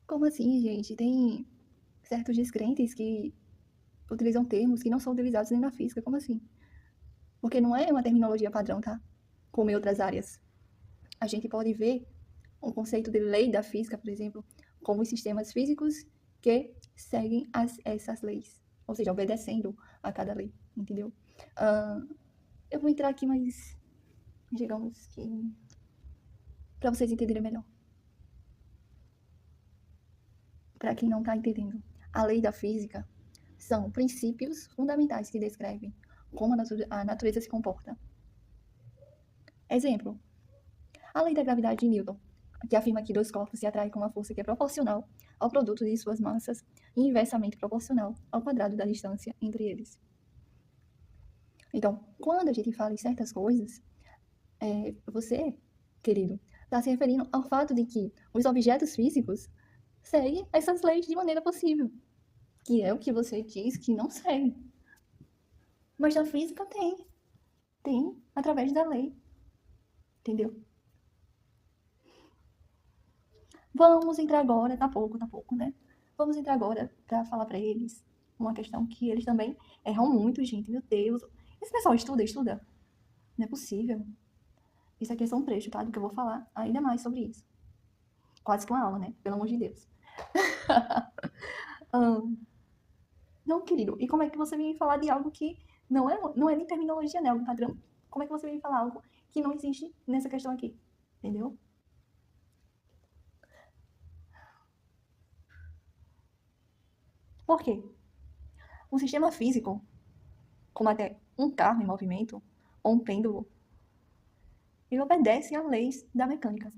Como assim, gente? Tem certos descrentes que utilizam termos que não são utilizados nem na física. Como assim? Porque não é uma terminologia padrão, tá? Como em outras áreas. A gente pode ver o conceito de lei da física, por exemplo, como os sistemas físicos que seguem essas leis. Ou seja, obedecendo a cada lei, entendeu? Uh, eu vou entrar aqui, mas digamos que para vocês entenderem melhor. Para quem não está entendendo, a lei da física são princípios fundamentais que descrevem como a natureza se comporta. Exemplo, a lei da gravidade de Newton, que afirma que dois corpos se atraem com uma força que é proporcional ao produto de suas massas e inversamente proporcional ao quadrado da distância entre eles. Então, quando a gente fala em certas coisas, você, querido, está se referindo ao fato de que os objetos físicos seguem essas leis de maneira possível, que é o que você diz que não segue. Mas na física tem através da lei, entendeu? Vamos entrar agora, tá pouco, né? Vamos entrar agora para falar para eles uma questão que eles também erram muito, gente, meu Deus. Esse pessoal estuda. Não é possível. Isso aqui é só um trecho, tá? Do que eu vou falar ainda mais sobre isso. Quase que uma aula, né? Pelo amor de Deus. Não, querido. E como é que você vem falar de algo que não é nem terminologia, né? Algo padrão. Como é que você vem falar algo que não existe nessa questão aqui? Entendeu? Por quê? Um sistema físico, como até um carro em movimento, ou um pêndulo, ele obedece às leis da mecânica.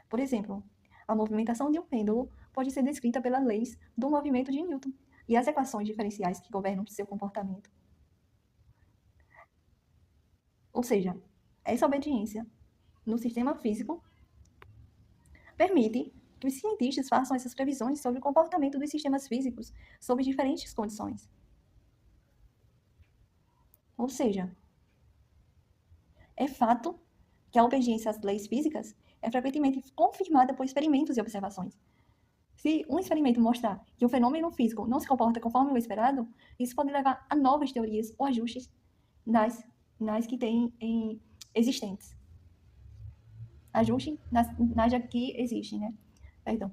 Por exemplo, a movimentação de um pêndulo pode ser descrita pelas leis do movimento de Newton e as equações diferenciais que governam seu comportamento. Ou seja, essa obediência no sistema físico permite que os cientistas façam essas previsões sobre o comportamento dos sistemas físicos sob diferentes condições. Ou seja, é fato que a obediência às leis físicas é frequentemente confirmada por experimentos e observações. Se um experimento mostrar que o fenômeno físico não se comporta conforme o esperado, isso pode levar a novas teorias ou ajustes nas que têm existentes. Ajuste nas que existem, né? Perdão.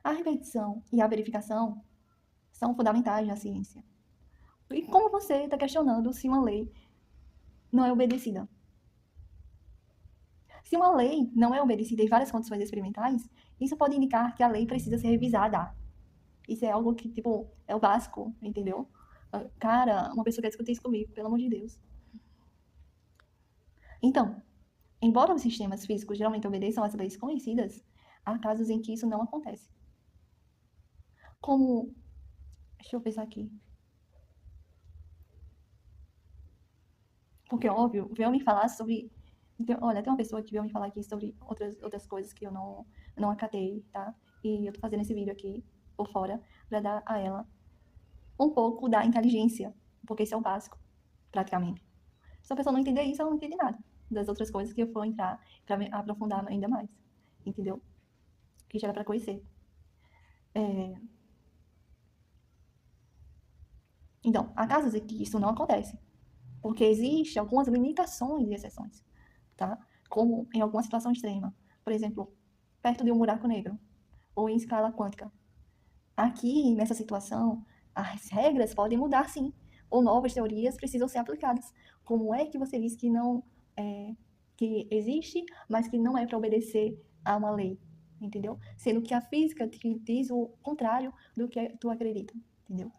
A repetição e a verificação são fundamentais na ciência. E como você está questionando se uma lei não é obedecida? Se uma lei não é obedecida em várias condições experimentais, isso pode indicar que a lei precisa ser revisada. Isso é algo que, tipo, é o básico, entendeu? Cara, uma pessoa quer discutir isso comigo, pelo amor de Deus. Então, embora os sistemas físicos geralmente obedeçam às leis conhecidas, há casos em que isso não acontece. Como. Deixa eu pensar aqui. Porque, óbvio, veio me falar sobre. Olha, tem uma pessoa que veio me falar aqui sobre outras coisas que eu não acatei, tá? E eu tô fazendo esse vídeo aqui por fora para dar a ela um pouco da inteligência, porque isso é o básico, praticamente. Se a pessoa não entender isso, ela não entende nada das outras coisas que eu vou entrar para me aprofundar ainda mais, entendeu? Que já era para conhecer. Então, há casos em que isso não acontece, porque existem algumas limitações e exceções, tá? Como em alguma situação extrema, por exemplo, perto de um buraco negro ou em escala quântica. Aqui, nessa situação, as regras podem mudar, sim, ou novas teorias precisam ser aplicadas. Como é que você diz que não que existe, mas que não é para obedecer a uma lei, entendeu? Sendo que a física te diz o contrário do que tu acredita, entendeu?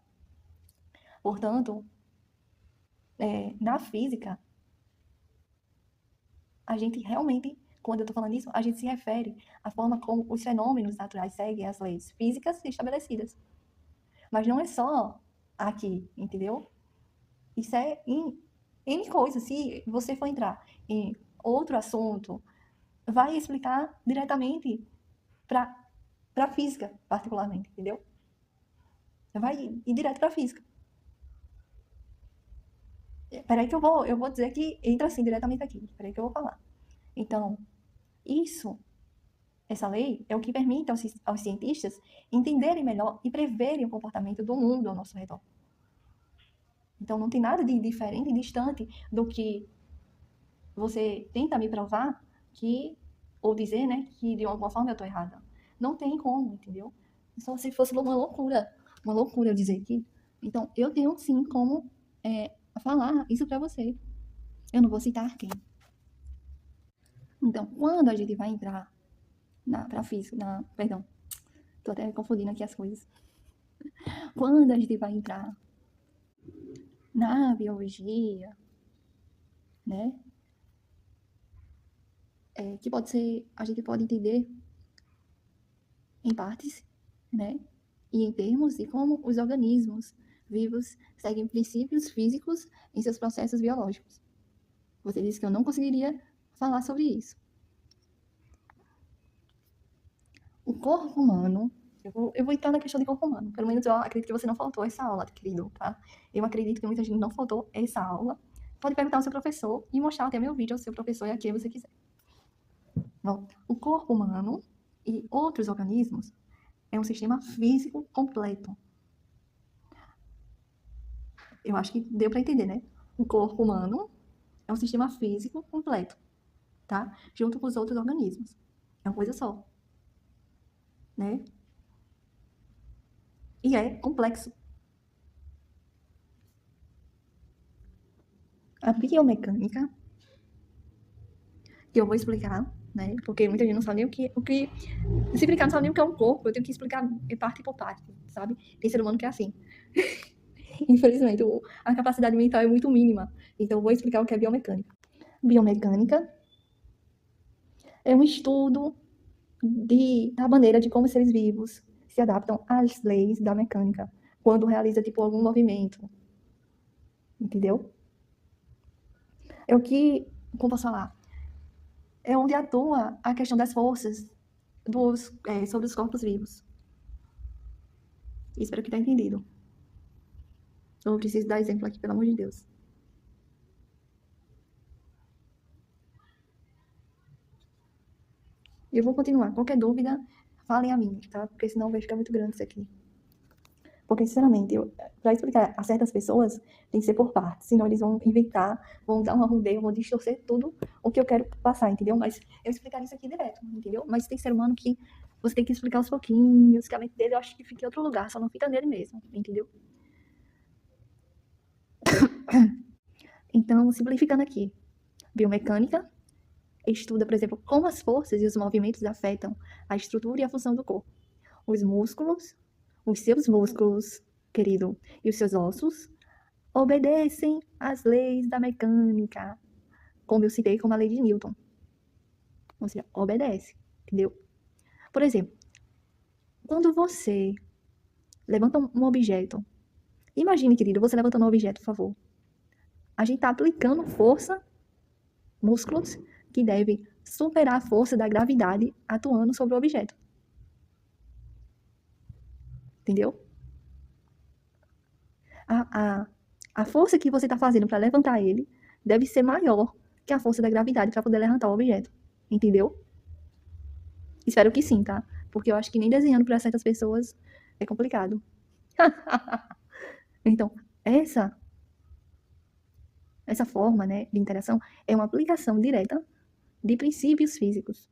Portanto, na física, a gente realmente, quando eu estou falando isso, a gente se refere à forma como os fenômenos naturais seguem as leis físicas estabelecidas. Mas não é só aqui, entendeu? Isso é em N coisas. Se você for entrar em outro assunto, vai explicar diretamente para a física, particularmente, entendeu? Vai ir direto para a física. Peraí que eu vou dizer que entra assim diretamente aqui. Peraí que eu vou falar. Então, isso Essa lei é o que permite aos cientistas entenderem melhor e preverem o comportamento do mundo ao nosso redor. Então, não tem nada de diferente e distante do que você tenta me provar que, ou dizer, né, que de alguma forma eu estou errada. Não tem como, entendeu? Só se fosse uma loucura eu dizer que. Então, eu tenho sim como falar isso para você. Eu não vou citar quem. Então, quando a gente vai entrar pra física, perdão, tô até confundindo aqui as coisas. Quando a gente vai entrar na biologia, né, que pode ser, a gente pode entender em partes, né, e em termos de como os organismos vivos seguem princípios físicos em seus processos biológicos. Você disse que eu não conseguiria falar sobre isso. O corpo humano, eu vou entrar na questão de corpo humano. Pelo menos eu acredito que você não faltou essa aula, querido, tá? Eu acredito que muita gente não faltou essa aula. Pode perguntar ao seu professor e mostrar até meu vídeo ao seu professor e a quem você quiser. Bom, o corpo humano e outros organismos é um sistema físico completo. Eu acho que deu para entender, né? O corpo humano é um sistema físico completo, tá? Junto com os outros organismos. É uma coisa só, né? E é complexo. A biomecânica, que eu vou explicar, né? Porque muita gente não sabe nem o que se explicar, não sabe nem o que é um corpo, eu tenho que explicar parte por parte, sabe? Tem ser humano que é assim. Infelizmente, a capacidade mental é muito mínima. Então, eu vou explicar o que é biomecânica. Biomecânica é um estudo da maneira de como os seres vivos se adaptam às leis da mecânica quando realiza, tipo, algum movimento. Entendeu? É o que, como posso falar? É onde atua a questão das forças sobre os corpos vivos. Espero que tenha entendido. Eu preciso dar exemplo aqui, pelo amor de Deus. Eu vou continuar. Qualquer dúvida, falem a mim, tá? Porque senão vai ficar muito grande isso aqui. Porque, sinceramente, para explicar a certas pessoas, tem que ser por partes. Senão eles vão inventar, vão dar uma rodeio, vão distorcer tudo o que eu quero passar, entendeu? Mas eu explicaria isso aqui direto, entendeu? Mas tem ser humano que você tem que explicar aos pouquinhos, que a mente dele eu acho que fica em outro lugar, só não fica nele mesmo, entendeu? Então, simplificando aqui, biomecânica estuda, por exemplo, como as forças e os movimentos afetam a estrutura e a função do corpo. Os músculos, os seus músculos, querido, e os seus ossos obedecem às leis da mecânica, como eu citei como a lei de Newton. Ou seja, obedece, entendeu? Por exemplo, quando você levanta um objeto, imagine, querido, você levantando um objeto, por favor. A gente está aplicando força, músculos, que devem superar a força da gravidade atuando sobre o objeto. Entendeu? A força que você está fazendo para levantar ele deve ser maior que a força da gravidade para poder levantar o objeto. Entendeu? Espero que sim, tá? Porque eu acho que nem desenhando para certas pessoas é complicado. Então, essa forma, né, de interação é uma aplicação direta de princípios físicos.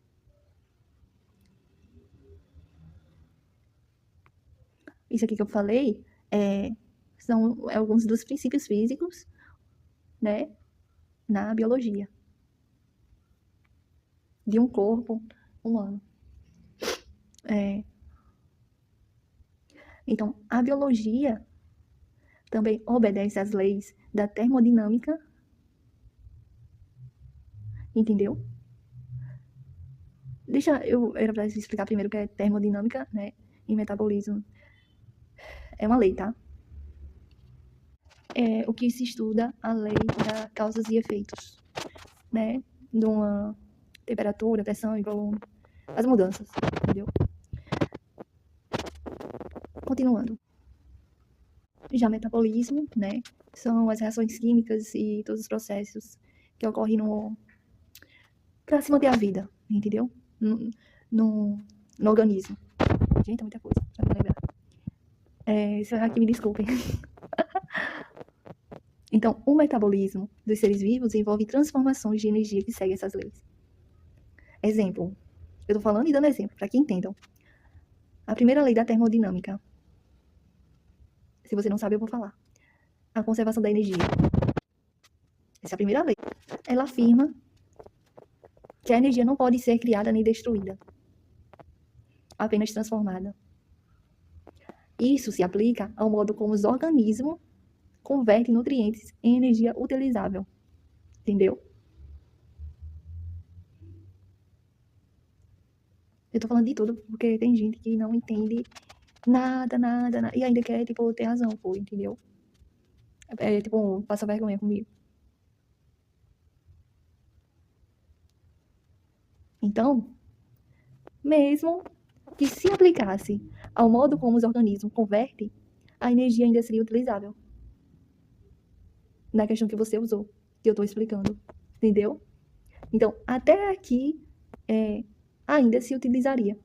Isso aqui que eu falei são alguns dos princípios físicos, né, na biologia de um corpo humano. Então, a biologia também obedece às leis da termodinâmica, entendeu? Era para explicar primeiro o que é termodinâmica, né, e metabolismo. É uma lei, tá? É o que se estuda a lei da causas e efeitos, né, de uma temperatura, pressão e volume, as mudanças, entendeu? Continuando. Já metabolismo, né, são as reações químicas e todos os processos que ocorrem para se manter a vida, entendeu? no organismo. Gente, é muita coisa pra me lembrar. Se eu errar aqui, me desculpem. Então, o metabolismo dos seres vivos envolve transformações de energia que seguem essas leis. Exemplo. Eu tô falando e dando exemplo, para que entendam. A primeira lei da termodinâmica. Se você não sabe, eu vou falar. A conservação da energia. Essa é a primeira lei. Ela afirma que a energia não pode ser criada nem destruída, apenas transformada. Isso se aplica ao modo como os organismos convertem nutrientes em energia utilizável. Entendeu? Eu tô falando de tudo porque tem gente que não entende nada, e ainda quer, tipo, ter razão, pô, entendeu? Tipo, passa vergonha comigo. Então, mesmo que se aplicasse ao modo como os organismos convertem, a energia ainda seria utilizável. Na questão que você usou, que eu tô explicando. Entendeu? Então, até aqui, ainda se utilizaria.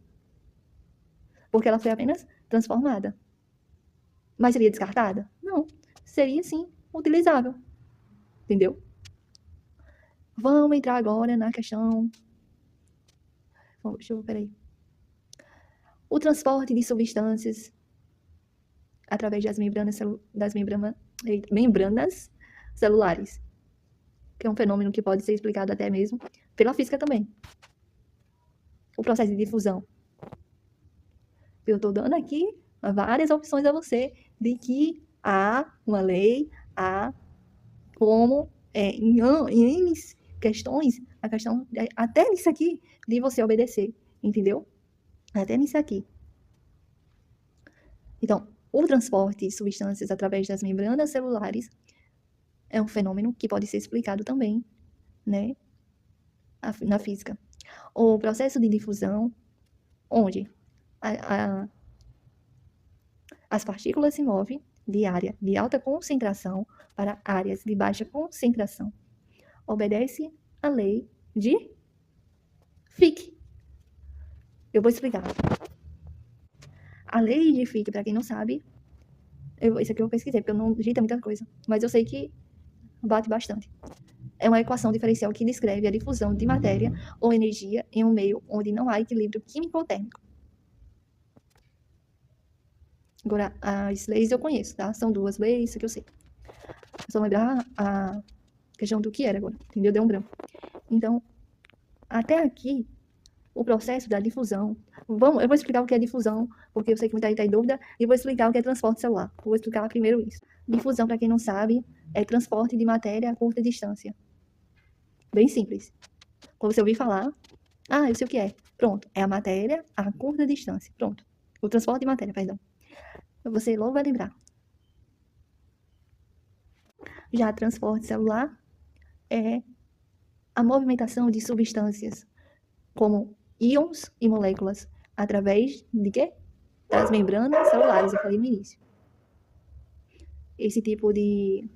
Porque ela foi apenas transformada. Mas seria descartada? Não. Seria, sim, utilizável. Entendeu? Vamos entrar agora na questão... Peraí. O transporte de substâncias através das membranas celulares, que é um fenômeno que pode ser explicado até mesmo pela física também. O processo de difusão. Eu estou dando aqui várias opções a você de que há uma lei, há como em N questões, a questão até nisso aqui de você obedecer, entendeu? Até nisso aqui. Então, o transporte de substâncias através das membranas celulares é um fenômeno que pode ser explicado também, né, na física. O processo de difusão, onde as partículas se movem de área de alta concentração para áreas de baixa concentração, obedece à lei de Fick. Eu vou explicar. A lei de Fick, para quem não sabe, isso aqui eu pesquisei, porque eu não digitei muita coisa, mas eu sei que bate bastante. É uma equação diferencial que descreve a difusão de matéria ou energia em um meio onde não há equilíbrio químico ou térmico. Agora, as leis eu conheço, tá? São duas leis, isso aqui eu sei. É só lembrar a questão do que era agora, entendeu? Deu um branco. Então, até aqui, o processo da difusão. Eu vou explicar o que é difusão, porque eu sei que muita gente está em dúvida, e vou explicar o que é transporte celular. Vou explicar primeiro isso. Difusão, para quem não sabe, é transporte de matéria a curta distância. Bem simples. Quando você ouvir falar, eu sei o que é. Pronto, é a matéria a curta distância. Pronto. O transporte de matéria, perdão. Você logo vai lembrar. Já transporte celular é a movimentação de substâncias, como íons e moléculas, através de quê? Das membranas celulares, eu falei no início. Esse tipo de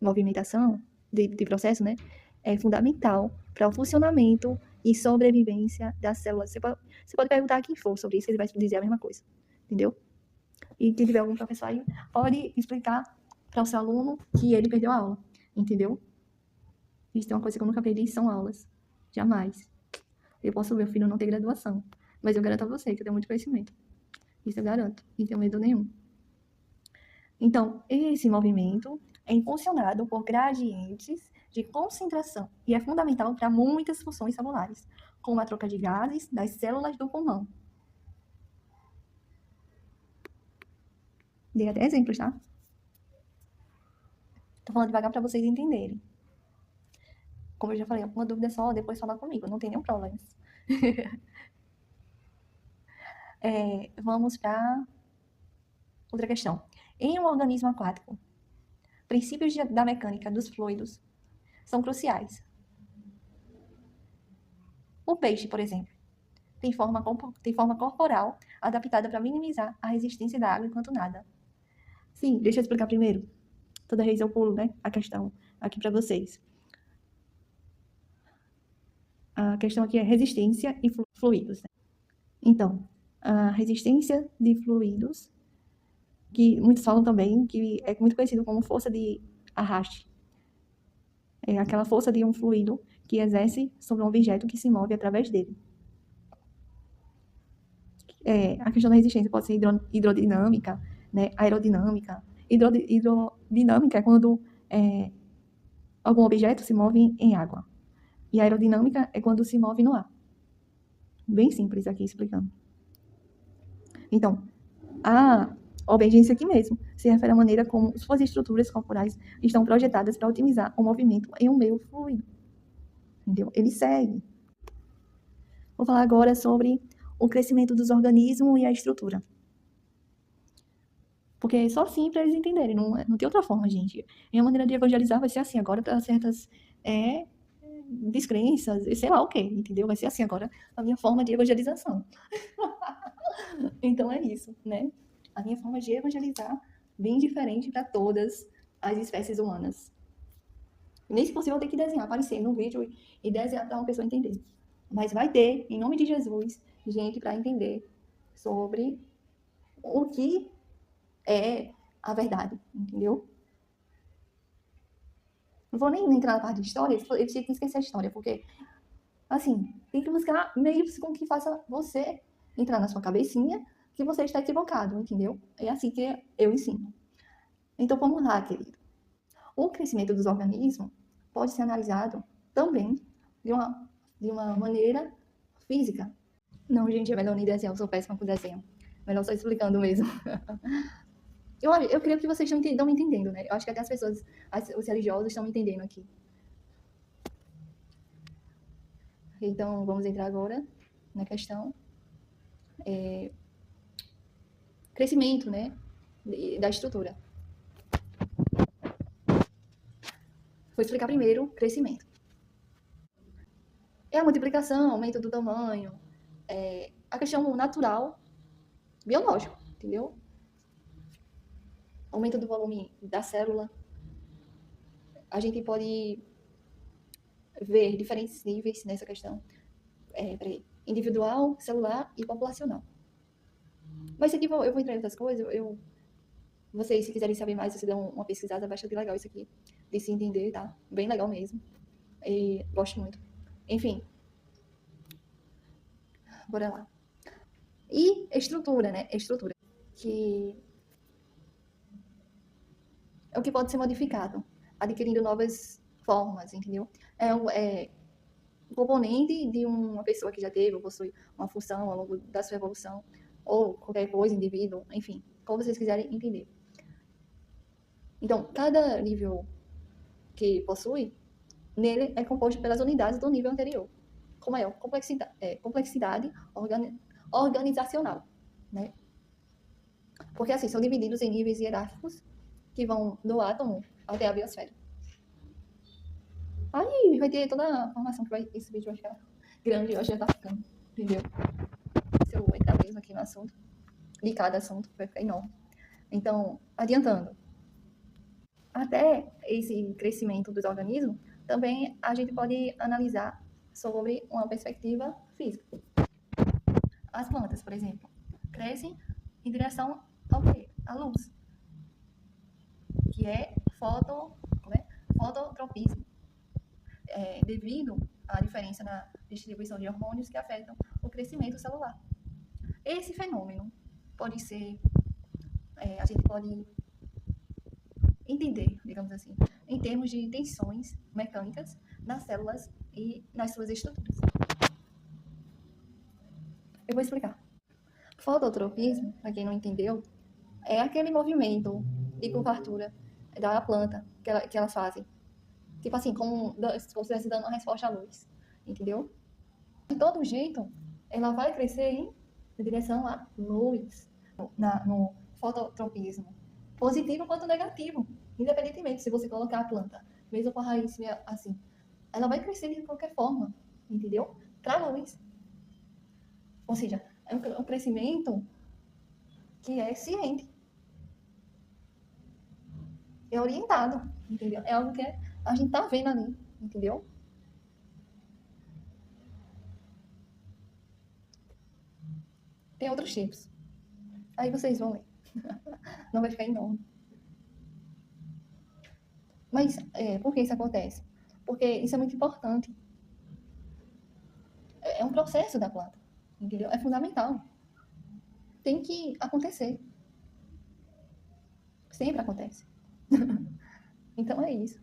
movimentação, de processo, né, é fundamental para o funcionamento e sobrevivência das células. Você pode perguntar a quem for sobre isso, ele vai dizer a mesma coisa, entendeu? E se tiver algum professor aí, pode explicar para o seu aluno que ele perdeu a aula, entendeu? Isso é uma coisa que eu nunca aprendi, são aulas. Jamais. Eu posso ver o filho não ter graduação, mas eu garanto a você que eu tenho muito conhecimento. Isso eu garanto, não tenho medo nenhum. Então, esse movimento é impulsionado por gradientes de concentração e é fundamental para muitas funções celulares, como a troca de gases das células do pulmão. Dei até exemplos, tá? Tô falando devagar para vocês entenderem. Como eu já falei, alguma dúvida é só depois falar comigo, não tem nenhum problema. Vamos para outra questão. Em um organismo aquático, princípios da mecânica dos fluidos são cruciais. O peixe, por exemplo, tem forma corporal adaptada para minimizar a resistência da água enquanto nada. Sim, deixa eu explicar primeiro. Toda vez eu pulo, né, a questão aqui para vocês. A questão aqui é resistência e fluidos, né? Então, a resistência de fluidos, que muitos falam também, que é muito conhecido como força de arraste. É aquela força de um fluido que exerce sobre um objeto que se move através dele. A questão da resistência pode ser hidrodinâmica, né, aerodinâmica. Hidrodinâmica é quando algum objeto se move em água. E aerodinâmica é quando se move no ar. Bem simples aqui explicando. Então, a obediência aqui mesmo se refere à maneira como suas estruturas corporais estão projetadas para otimizar o movimento em um meio fluido. Entendeu? Ele segue. Vou falar agora sobre o crescimento dos organismos e a estrutura. Porque é só assim para eles entenderem, não tem outra forma, gente. Minha maneira de evangelizar vai ser assim, agora para certas descrenças, sei lá o quê, entendeu? Vai ser assim agora a minha forma de evangelização. Então é isso, né? A minha forma de evangelizar bem diferente para todas as espécies humanas. Nem se possível eu ter que desenhar, aparecer no vídeo e desenhar para uma pessoa entender. Mas vai ter, em nome de Jesus, gente para entender sobre o que é a verdade, entendeu? Não vou nem entrar na parte de história, eu tinha que esquecer a história, porque, assim, tem que buscar meios com que faça você entrar na sua cabecinha que você está equivocado, entendeu? É assim que eu ensino. Então, vamos lá, querido. O crescimento dos organismos pode ser analisado também de uma maneira física. Não, gente, é melhor nem desenhar, eu sou péssima com desenho. Melhor só explicando mesmo. Eu creio que vocês estão me entendendo, né? Eu acho que até as pessoas, os religiosos estão me entendendo aqui. Então, vamos entrar agora na questão crescimento, né? Da estrutura. Vou explicar primeiro crescimento. É a multiplicação, aumento do tamanho, a questão natural, biológico, entendeu? Aumento do volume da célula. A gente pode ver diferentes níveis nessa questão. Individual, celular e populacional. Mas aqui eu vou entrar em outras coisas. Vocês, se quiserem saber mais, vocês dão uma pesquisada. Bastante legal isso aqui, de se entender, tá? Bem legal mesmo. E gosto muito. Enfim. Bora lá. E estrutura, né? Estrutura. Que é o que pode ser modificado, adquirindo novas formas, entendeu? É um componente de uma pessoa que já teve ou possui uma função ao longo da sua evolução, ou qualquer coisa, indivíduo, enfim, como vocês quiserem entender. Então, cada nível que possui, nele é composto pelas unidades do nível anterior, com maior complexidade organizacional, né? Porque, assim, são divididos em níveis hierárquicos que vão do átomo até a biosfera. Aí vai ter toda a informação que esse vídeo vai ficar grande, eu acho que já tá ficando, entendeu? Se eu entrar mesmo aqui no assunto, de cada assunto, vai ficar enorme. Então, adiantando, até esse crescimento dos organismos, também a gente pode analisar sobre uma perspectiva física. As plantas, por exemplo, crescem em direção ao quê? À luz, que é fototropismo. Devido à diferença na distribuição de hormônios que afetam o crescimento celular. Esse fenômeno pode ser, a gente pode entender, digamos assim, em termos de tensões mecânicas nas células e nas suas estruturas. Eu vou explicar. Fototropismo, para quem não entendeu, é aquele movimento de curvatura da planta que elas fazem. Tipo assim, como se estivesse dando uma resposta à luz. Entendeu? De todo jeito, ela vai crescer em direção à luz. No fototropismo. Positivo quanto negativo. Independentemente se você colocar a planta, mesmo com a raiz assim, ela vai crescer de qualquer forma. Entendeu? Para a luz. Ou seja, é um crescimento que é ciente. É orientado. Entendeu? É algo que a gente tá vendo ali, entendeu? Tem outros tipos. Aí vocês vão ler. Não vai ficar enorme. Mas por que isso acontece? Porque isso é muito importante. É um processo da planta, entendeu? É fundamental. Tem que acontecer. Sempre acontece. Então é isso.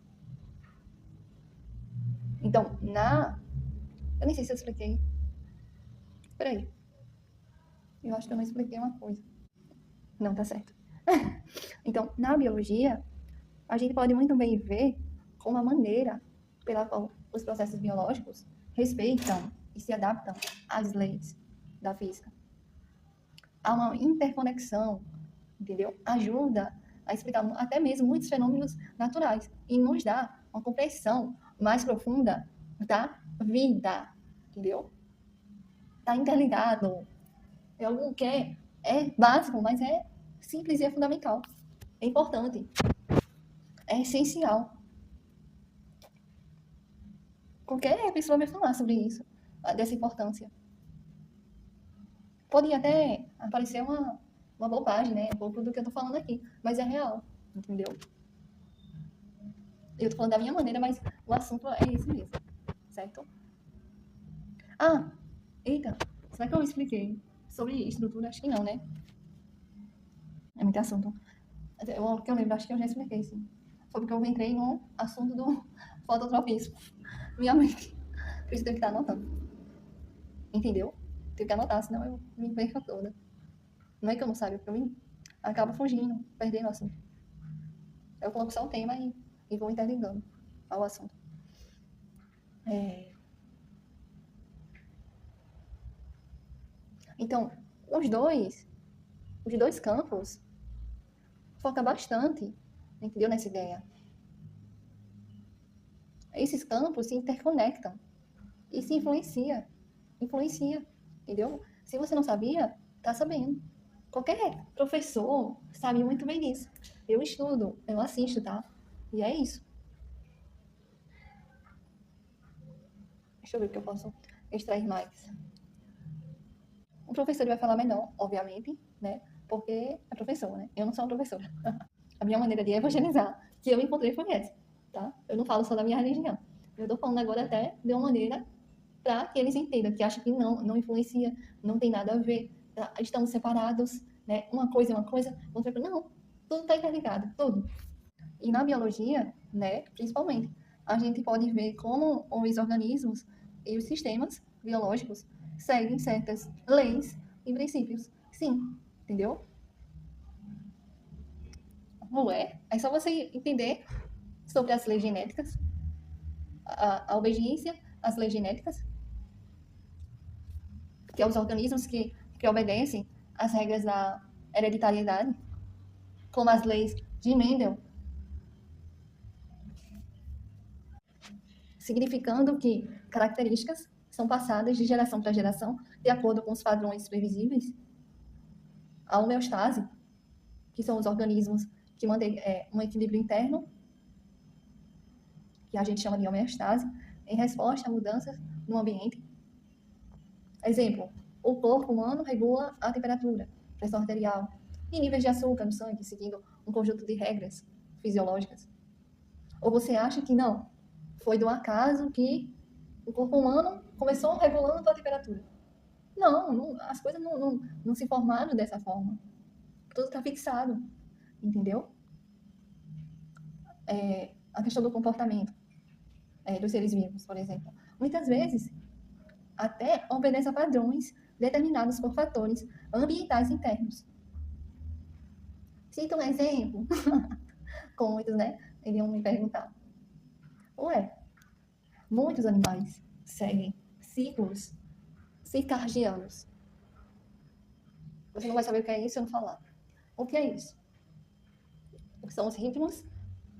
Então, eu nem sei se eu expliquei. Peraí. Eu acho que eu não expliquei uma coisa. Não, tá certo. Então, na biologia, a gente pode muito bem ver como a maneira pela qual os processos biológicos respeitam e se adaptam às leis da física. Há uma interconexão, entendeu? Ajuda a explicar até mesmo muitos fenômenos naturais e nos dá uma compreensão mais profunda da vida, entendeu? Está interligado. É algo que é básico, mas é simples e é fundamental. É importante. É essencial. Qualquer pessoa vai falar sobre isso, dessa importância. Pode até aparecer uma bobagem, né? Um pouco do que eu tô falando aqui, mas é real, entendeu? Eu tô falando da minha maneira, mas o assunto é esse mesmo, certo? Ah, eita, será que eu expliquei sobre estrutura? Acho que não, né? É muito assunto. O que eu lembro, acho que eu já expliquei, sim. Foi porque eu entrei no assunto do fototropismo. Minha mente. Por isso tem que estar anotando. Entendeu? Tem que anotar, senão eu me perco toda. Não é que eu não saiba, porque eu me acabo fugindo, perdendo o assunto. Eu coloco só o tema e vou interligando ao assunto. Então, os dois campos focam bastante, entendeu? Nessa ideia. Esses campos se interconectam e se influencia, entendeu? Se você não sabia, tá sabendo. Qualquer professor sabe muito bem disso. Eu estudo, eu assisto, tá? E é isso. Deixa eu ver o que eu posso extrair mais. O professor vai falar melhor, obviamente, né? Porque é professor, né? Eu não sou uma professora. A minha maneira de evangelizar que eu encontrei foi essa, tá? Eu não falo só da minha religião. Eu tô falando agora até de uma maneira para que eles entendam, que acham que não influencia, não tem nada a ver, tá? Estamos separados, né? Uma coisa é uma coisa, outra coisa. Não, tudo está interligado, tudo. E na biologia, né, principalmente, a gente pode ver como os organismos e os sistemas biológicos seguem certas leis e princípios. Sim, entendeu? Não é? É só você entender sobre as leis genéticas, a obediência às leis genéticas, que é os organismos que obedecem às regras da hereditariedade, como as leis de Mendel, significando que características são passadas de geração para geração de acordo com os padrões previsíveis. A homeostase, que são os organismos que mantêm um equilíbrio interno, que a gente chama de homeostase, em resposta a mudanças no ambiente. Exemplo, o corpo humano regula a temperatura, pressão arterial e níveis de açúcar no sangue, seguindo um conjunto de regras fisiológicas. Ou você acha que não? Foi do acaso que o corpo humano começou regulando a temperatura. Não, as coisas não se formaram dessa forma. Tudo está fixado, entendeu? A questão do comportamento dos seres vivos, por exemplo. Muitas vezes, até obedece a padrões determinados por fatores ambientais internos. Cita um exemplo, como muitos, né, iriam me perguntar. Ué, muitos animais seguem ciclos circadianos. Você não vai saber o que é isso se eu não falar. O que é isso? São os ritmos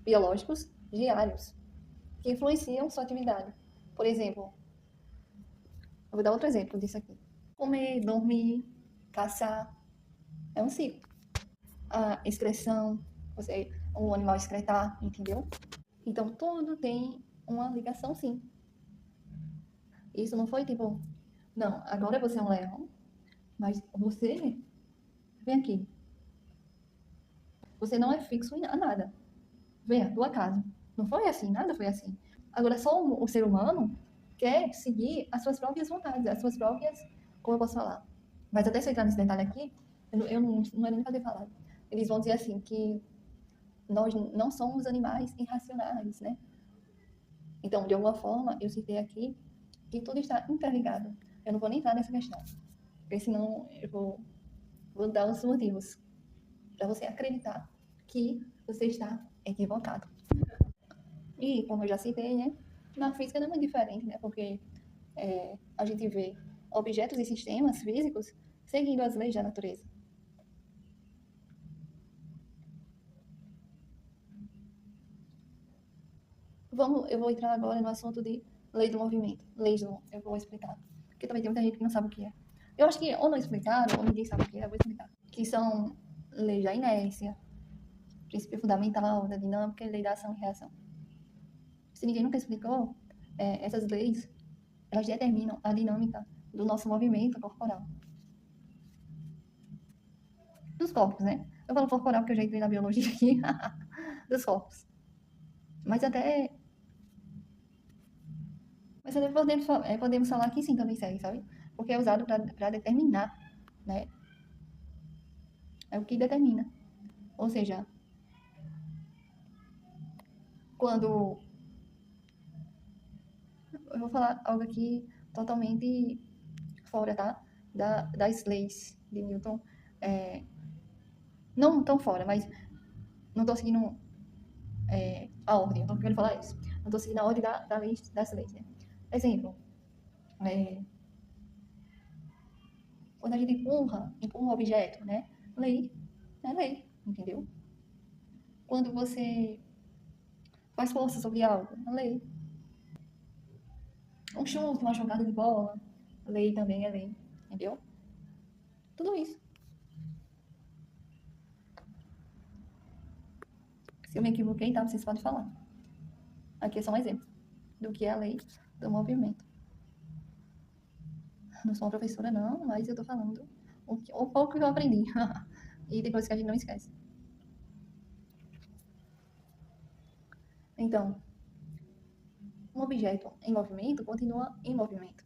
biológicos diários que influenciam sua atividade. Por exemplo, eu vou dar outro exemplo disso aqui. Comer, dormir, caçar, é um ciclo. A excreção, o animal excretar, entendeu? Então, tudo tem uma ligação, sim. Isso não foi tipo, não, agora você é um leão, Mas você, vem aqui, você não é fixo a nada. Vem a tua casa. Não foi assim, nada foi assim. Agora, só o ser humano quer seguir as suas próprias vontades, as suas próprias, como eu posso falar. Mas até se eu entrar nesse detalhe aqui, eu não era nem para ter falado. Eles vão dizer assim, que nós não somos animais irracionais, né? Então, de alguma forma, eu citei aqui que tudo está interligado. Eu não vou nem entrar nessa questão, porque senão vou dar os motivos para você acreditar que você está equivocado. E, como eu já citei, né, na física não é muito diferente, né, porque a gente vê objetos e sistemas físicos seguindo as leis da natureza. Eu vou entrar agora no assunto de lei do movimento. Eu vou explicar. Porque também tem muita gente que não sabe o que é. Eu acho que ou não explicaram, ou ninguém sabe o que é, eu vou explicar. Que são leis da inércia, princípio fundamental da dinâmica e lei da ação e reação. Se ninguém nunca explicou, essas leis, elas determinam a dinâmica do nosso movimento corporal. Dos corpos, né? Eu falo corporal porque eu já entrei na biologia aqui. Dos corpos. Mas até podemos falar que sim, também segue, sabe? Porque é usado para determinar, né? É o que determina. Ou seja, quando. Eu vou falar algo aqui totalmente fora, tá? Das leis de Newton. Não tão fora, mas não estou seguindo a ordem, eu tô querendo falar isso. Não estou seguindo a ordem das leis, né? Exemplo, quando a gente empurra um objeto, né? Lei é lei, entendeu? Quando você faz força sobre algo, é lei. Um chute, uma jogada de bola, lei também é lei, entendeu? Tudo isso. Se eu me equivoquei, tá? Vocês podem falar. Aqui é só um exemplo do que é a lei do movimento. Não sou uma professora, não, mas eu tô falando o pouco que eu aprendi. E tem coisas que a gente não esquece. Então, um objeto em movimento continua em movimento.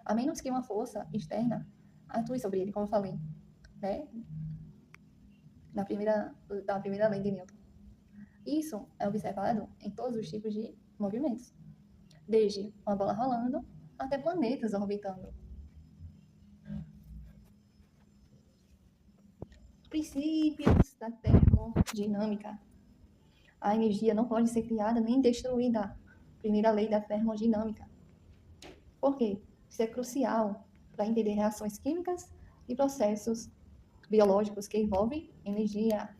A menos que uma força externa atue sobre ele, como eu falei, né? Da primeira lei de Newton. Isso é observado em todos os tipos de movimentos, desde uma bola rolando até planetas orbitando. Princípios da termodinâmica. A energia não pode ser criada nem destruída. Primeira lei da termodinâmica. Por quê? Isso é crucial para entender reações químicas e processos biológicos que envolvem energia.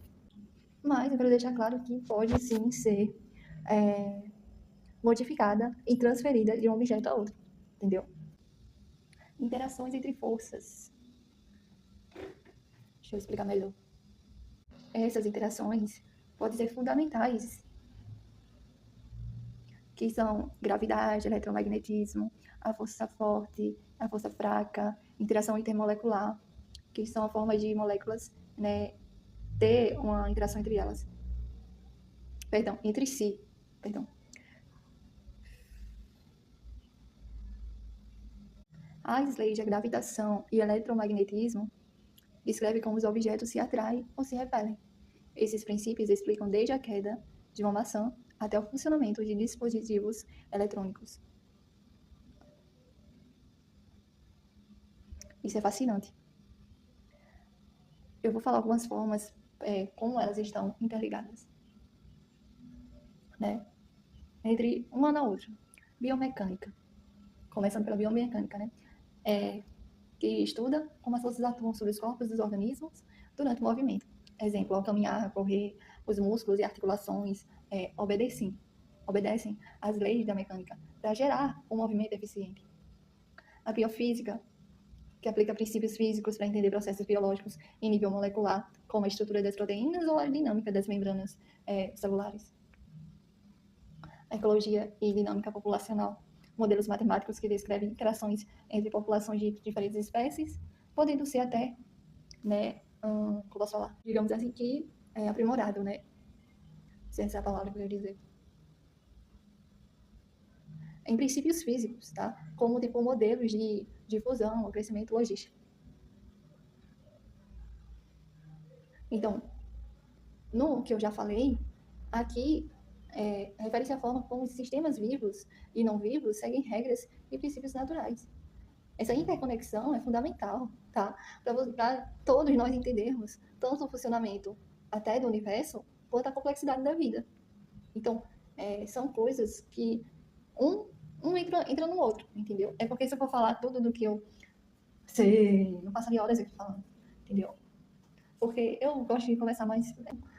Mas eu quero deixar claro que pode sim ser modificada e transferida de um objeto a outro, entendeu? Interações entre forças. Deixa eu explicar melhor. Essas interações podem ser fundamentais, que são gravidade, eletromagnetismo, a força forte, a força fraca, interação intermolecular, que são a forma de moléculas, né, ter uma interação entre elas. Perdão, entre si. Perdão. As leis da gravitação e eletromagnetismo descrevem como os objetos se atraem ou se repelem. Esses princípios explicam desde a queda de uma maçã até o funcionamento de dispositivos eletrônicos. Isso é fascinante. Eu vou falar algumas formas, como elas estão interligadas, né? Entre uma na outra. Biomecânica. Começando pela biomecânica, né? Que estuda como as forças atuam sobre os corpos dos organismos durante o movimento. Exemplo, ao caminhar, correr, os músculos e articulações obedecem às leis da mecânica para gerar um movimento eficiente. A biofísica, que aplica princípios físicos para entender processos biológicos em nível molecular, como a estrutura das proteínas ou a dinâmica das membranas celulares. A ecologia e dinâmica populacional, modelos matemáticos que descrevem interações entre populações de diferentes espécies podendo ser até, né, como posso falar, digamos assim, que é aprimorado, né? Se essa é a palavra que eu queria dizer. Em princípios físicos, tá? Como, tipo, modelos de difusão, crescimento logístico. Então, no que eu já falei, aqui refere-se à forma como os sistemas vivos e não vivos seguem regras e princípios naturais. Essa interconexão é fundamental, tá? Para todos nós entendermos tanto o funcionamento até do universo, quanto a complexidade da vida. Então, são coisas que um entra no outro, entendeu? É porque se eu for falar tudo do que eu sei, não passaria horas aqui falando, entendeu? Porque eu gosto de conversar mais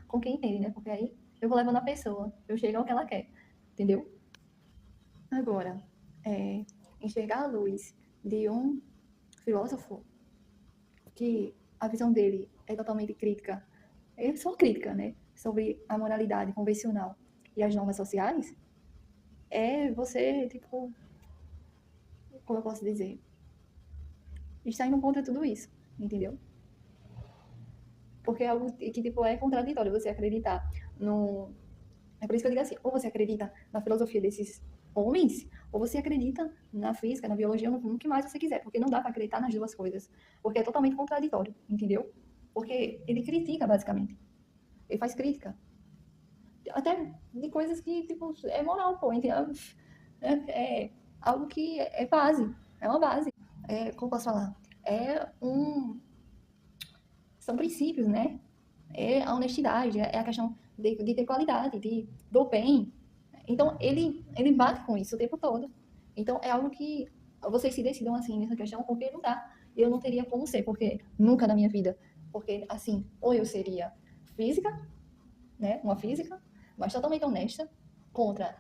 com quem entende, né? Porque aí eu vou levando a pessoa, eu chego ao que ela quer, entendeu? Agora, enxergar a luz de um filósofo que a visão dele é totalmente crítica, é só crítica, né? Sobre a moralidade convencional e as normas sociais, é você, tipo, como eu posso dizer, está indo contra tudo isso, entendeu? Porque é algo que, tipo, é contraditório você acreditar no... É por isso que eu digo assim, ou você acredita na filosofia desses homens, ou você acredita na física, na biologia, no que mais você quiser, porque não dá para acreditar nas duas coisas, porque é totalmente contraditório, entendeu? Porque ele critica, basicamente. Ele faz crítica. Até de coisas que, tipo, é moral, pô, entendeu? É algo que é base, é uma base. Como posso falar? São princípios, né? É a honestidade, é a questão de ter qualidade, do bem. Então, ele bate com isso o tempo todo. Então, é algo que vocês se decidam assim nessa questão, porque não dá. Eu não teria como ser, porque nunca na minha vida. Porque, assim, ou eu seria física, né? Uma física, mas totalmente honesta, contra.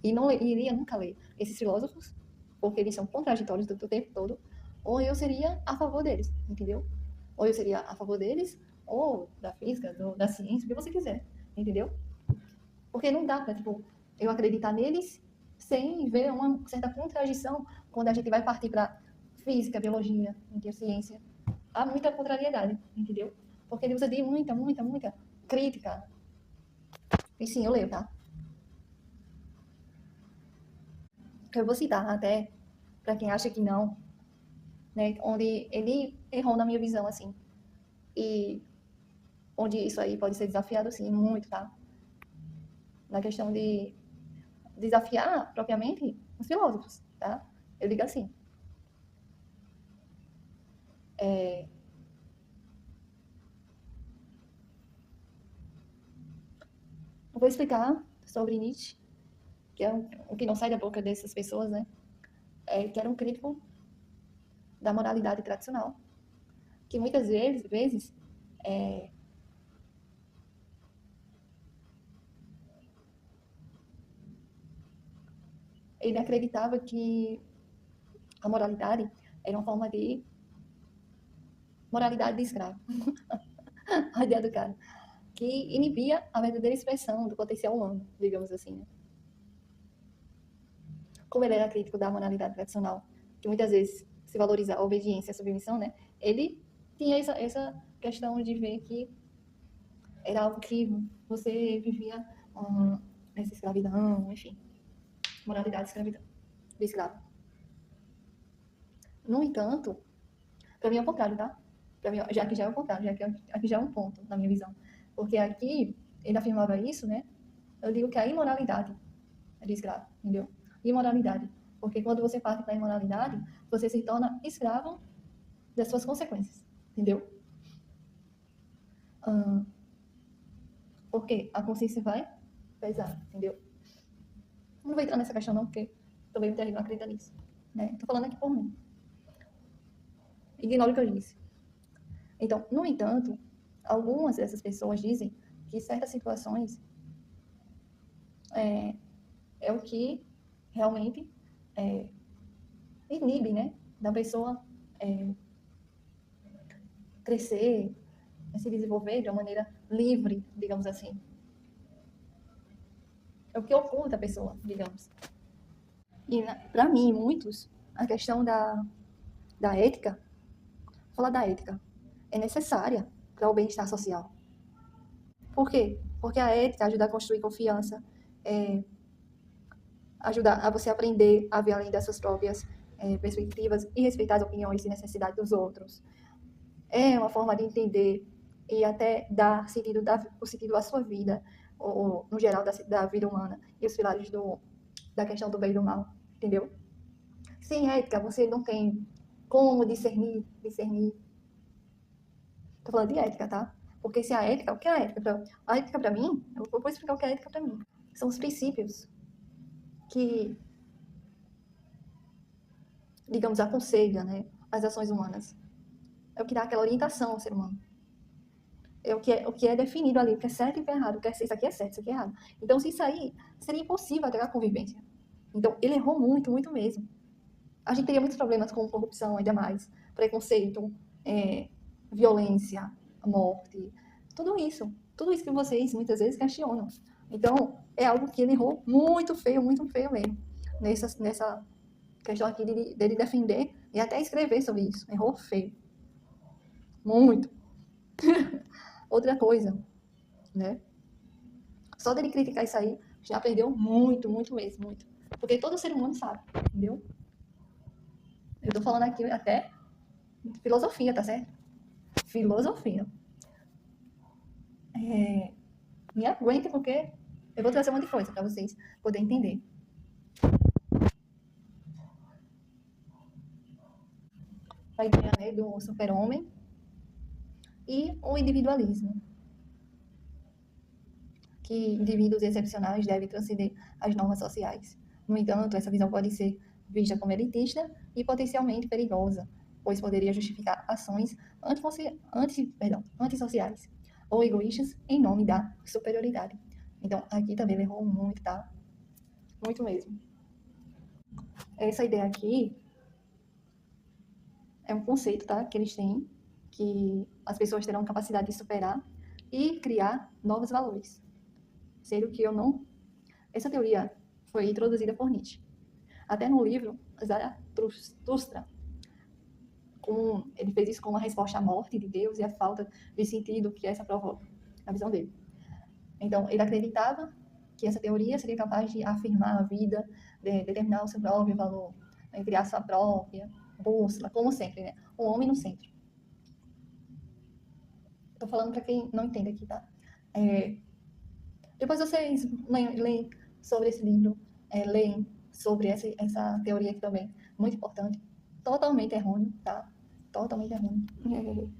E não iria nunca ler esses filósofos, porque eles são contraditórios do tempo todo, ou eu seria a favor deles, entendeu? Ou eu seria a favor deles, ou da física, da ciência, o que você quiser, entendeu? Porque não dá pra, tipo, eu acreditar neles sem ver uma certa contradição quando a gente vai partir para física, biologia, ciência. Há muita contrariedade, entendeu? Porque ele usa de muita crítica. E sim, eu leio, tá? Eu vou citar até, para quem acha que não, né? Onde ele errou na minha visão, assim. E onde isso aí pode ser desafiado, sim, muito, tá? Na questão de desafiar, propriamente, os filósofos, tá? Eu digo assim. Eu vou explicar sobre Nietzsche, que é o que não sai da boca dessas pessoas, né? Que era um crítico da moralidade tradicional, que muitas vezes ele acreditava que a moralidade era uma forma de moralidade de escravo, a ideia do cara, que inibia a verdadeira expressão do potencial humano, digamos assim, né? Como ele era crítico da moralidade tradicional, que muitas vezes se valoriza a obediência e a submissão, né? Ele tinha essa questão de ver que era algo que você vivia essa escravidão, enfim, moralidade de escravidão, de escravo. No entanto, para mim é o contrário, tá? Para mim, já que já é o contrário, já que aqui já é um ponto na minha visão. Porque aqui ele afirmava isso, né? Eu digo que a imoralidade é de escravo, entendeu? Imoralidade. Porque quando você parte para a imoralidade, você se torna escravo das suas consequências, entendeu? Porque a consciência vai pesar, entendeu? Não vou entrar nessa questão não, porque também muita gente não acredita nisso, né? Tô falando aqui por mim. Ignore o que eu disse. Então, no entanto, algumas dessas pessoas dizem que certas situações é o que realmente inibe, né? Da pessoa crescer, se desenvolver de uma maneira livre, digamos assim. É o que oculta a pessoa, digamos. E, para mim, muitos, a questão da ética falar da ética é necessária para o bem-estar social. Por quê? Porque a ética ajuda a construir confiança, é, ajuda a você aprender a ver além das suas próprias perspectivas e respeitar as opiniões e necessidades dos outros. É uma forma de entender e até dar sentido, o sentido à sua vida, ou no geral da vida humana, e os pilares da questão do bem e do mal, entendeu? Sem ética, você não tem como discernir. Tô falando de ética, tá? Porque se a ética, o que é a ética? A ética pra mim, eu vou explicar o que é a ética pra mim. São os princípios que, digamos, aconselham, né, as ações humanas. É o que dá aquela orientação ao ser humano. É o que é definido ali, o que é certo e o que é errado. Isso aqui é certo, isso aqui é errado. Então, se isso aí, seria impossível ter a convivência. Então, ele errou muito, muito mesmo. A gente teria muitos problemas com corrupção, ainda mais, preconceito, violência, morte, tudo isso. Tudo isso que vocês muitas vezes questionam. Então, é algo que ele errou muito feio mesmo. Nessa questão aqui dele defender e até escrever sobre isso. Errou feio. Muito. Outra coisa, né? Só dele criticar isso aí, já perdeu muito, muito mesmo, muito. Porque todo ser humano sabe, entendeu? Eu tô falando aqui até filosofia, tá certo? Filosofia. Me aguentem, porque eu vou trazer um monte de coisa pra vocês poderem entender. A ideia, né, do super-homem e o individualismo. Que indivíduos excepcionais devem transcender as normas sociais. No entanto, essa visão pode ser vista como elitista e potencialmente perigosa, pois poderia justificar ações antissociais ou egoístas em nome da superioridade. Então, aqui também ele errou muito, tá? Muito mesmo. Essa ideia aqui é um conceito, tá? Que eles têm, que as pessoas terão capacidade de superar e criar novos valores. Sendo que eu não... Essa teoria foi introduzida por Nietzsche. Até no livro Zaratustra, ele fez isso com uma resposta à morte de Deus e à falta de sentido que essa provoca, na visão dele. Então, ele acreditava que essa teoria seria capaz de afirmar a vida, de determinar o seu próprio valor, né, criar sua própria bússola, como sempre, né? O homem no centro. Estou falando para quem não entende aqui, tá? Depois vocês leem sobre esse livro, leem sobre essa teoria aqui também, muito importante. Totalmente errôneo, tá? Totalmente errôneo.